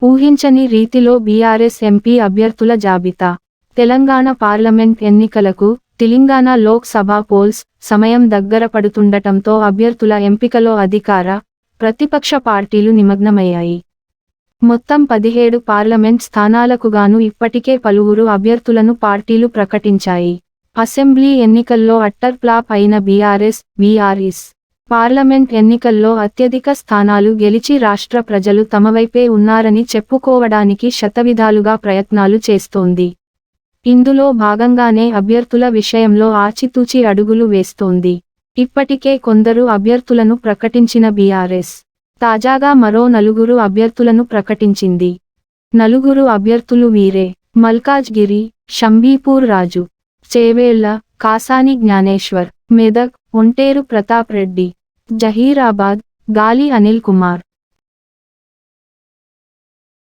ఊహించని రీతిలో BRS MP అభ్యర్థుల జాబితా. తెలంగాణ పార్లమెంట్ ఎన్నికలకు, తెలంగాణ లోక్ సభ పోల్స్ సమయం దగ్గర పడుతుండటంతో అభ్యర్థుల ఎంపికలో అధికార, ప్రతిపక్ష పార్టీలు నిమగ్నమయ్యాయి. మొత్తం 17 పార్లమెంట్ స్థానాలకుగాను ఇప్పటికే పలువురు అభ్యర్థులను పార్టీలు ప్రకటించాయి. అసెంబ్లీ ఎన్నికల్లో అట్టర్ ఫ్లాప్ అయిన బీఆర్ఎస్ పార్లమెంట్ ఎన్నికల్లో అత్యధిక స్థానాలు గెలిచి రాష్ట్ర ప్రజలు తమవైపే ఉన్నారని చెప్పుకోవడానికి శతవిధాలుగా ప్రయత్నాలు చేస్తోంది. ఇందులో భాగంగానే అభ్యర్థుల విషయంలో ఆచితూచి అడుగులు వేస్తోంది. ఇప్పటికే కొందరు అభ్యర్థులను ప్రకటించిన బీఆర్ఎస్ తాజాగా మరో 4 అభ్యర్థులను ప్రకటించింది. 4 అభ్యర్థులు వీరే: మల్కాజ్గిరి, షంబీపూర్ రాజు, చేవేళ్ల, కాసాని జ్ఞానేశ్వర్, మెదక్, ఒంటేరు ప్రతాప్ రెడ్డి, జహీరాబాద్, గాలి అనిల్ కుమార్.